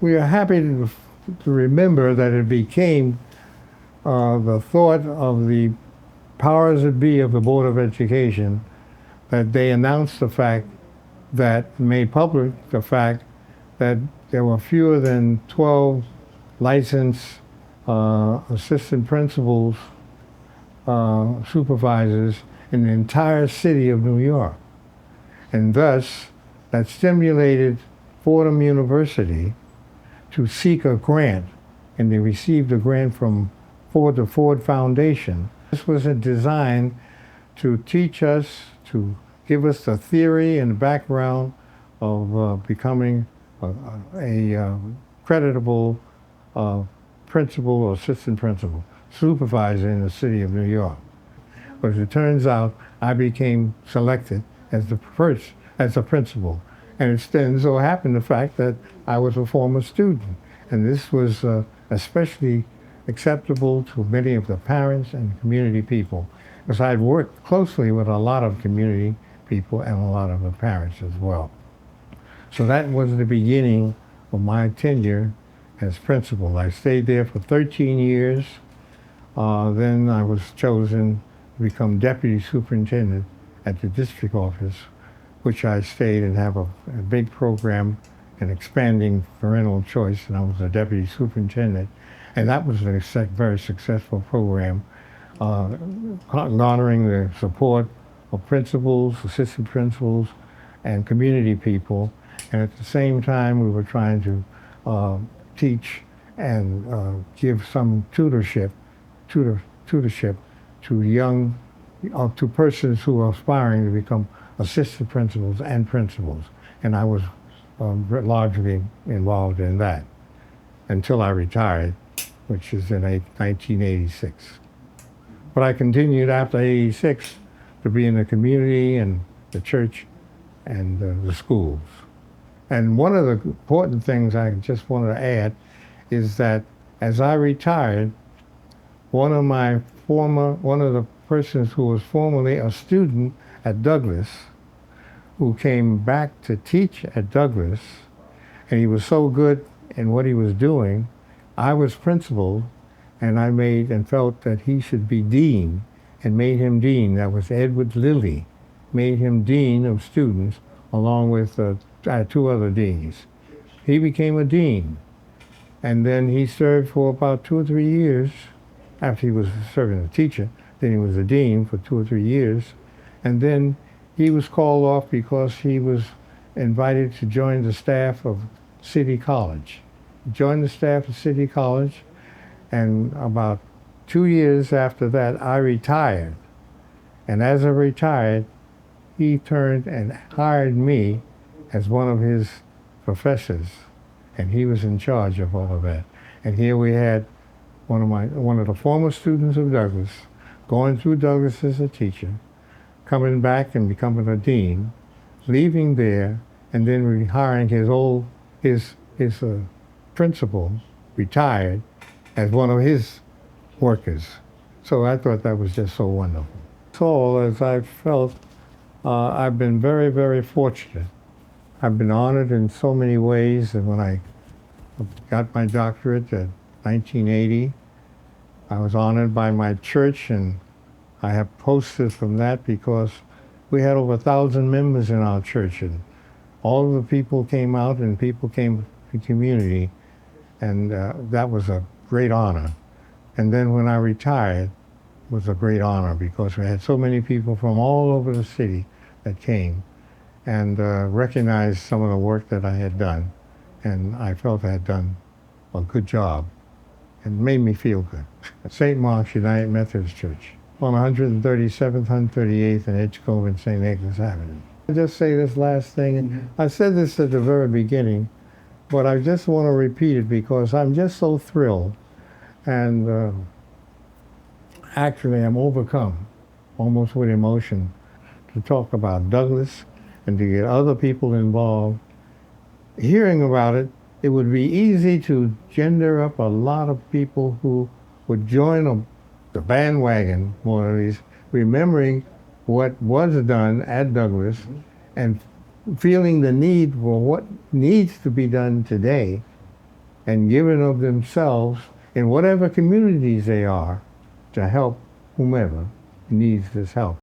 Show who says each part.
Speaker 1: We are happy to remember that it became the thought of the powers that be of the Board of Education that they announced the fact that, made public the fact that there were fewer than 12 licensed assistant principals, supervisors in the entire city of New York. And thus, that stimulated Fordham University to seek a grant, and they received a grant from the Ford Foundation. This was a design to teach us, to give us the theory and background of becoming a creditable principal or assistant principal, supervisor in the city of New York. But as it turns out, I became selected as a principal. And it then so happened the fact that I was a former student. And this was especially acceptable to many of the parents and community people, because I'd worked closely with a lot of community people and a lot of the parents as well. So that was the beginning of my tenure as principal. I stayed there for 13 years. Then I was chosen to become deputy superintendent at the district office, which I stayed and have a big program in expanding parental choice, and I was a deputy superintendent. And that was a very successful program, garnering the support of principals, assistant principals, and community people. And at the same time, we were trying to teach and give some tutorship to young, to persons who are aspiring to become assistant principals and principals. And I was largely involved in that until I retired, which is in 1986. But I continued after 86 to be in the community and the church and the schools. And one of the important things I just wanted to add is that as I retired, one of the persons who was formerly a student at Douglas, who came back to teach at Douglas, and he was so good in what he was doing, I was principal, and I felt that he should be dean, and made him dean. That was Edward Lilly, made him dean of students, along with two other deans. He became a dean, and then he served for about 2 or 3 years after he was serving as a teacher. Then he was a dean for 2 or 3 years, and then he was called off because he was invited to join the staff of City College. He joined the staff of City College, and about 2 years after that, I retired. And as I retired, he turned and hired me as one of his professors, and he was in charge of all of that. And here we had one of the former students of Douglas, going through Douglas as a teacher, coming back and becoming a dean, leaving there, and then rehiring his principal, retired, as one of his workers. So I thought that was just so wonderful. So as I felt, I've been very, very fortunate. I've been honored in so many ways, and when I got my doctorate in 1980, I was honored by my church, and I have posters from that because we had over 1,000 members in our church, and all of the people came out, and people came to the community, and that was a great honor. And then when I retired, it was a great honor because we had so many people from all over the city that came and recognized some of the work that I had done, and I felt I had done a good job, and made me feel good. St. Mark's United Methodist Church, on 137th, 138th, and Edgecombe and St. Nicholas Avenue. I'll just say this last thing, and I said this at the very beginning, but I just want to repeat it because I'm just so thrilled, and actually I'm overcome, almost with emotion, to talk about Douglas and to get other people involved. Hearing about it, it would be easy to gender up a lot of people who would join the bandwagon, more or less, remembering what was done at Douglas and feeling the need for what needs to be done today and giving of themselves in whatever communities they are to help whomever needs this help.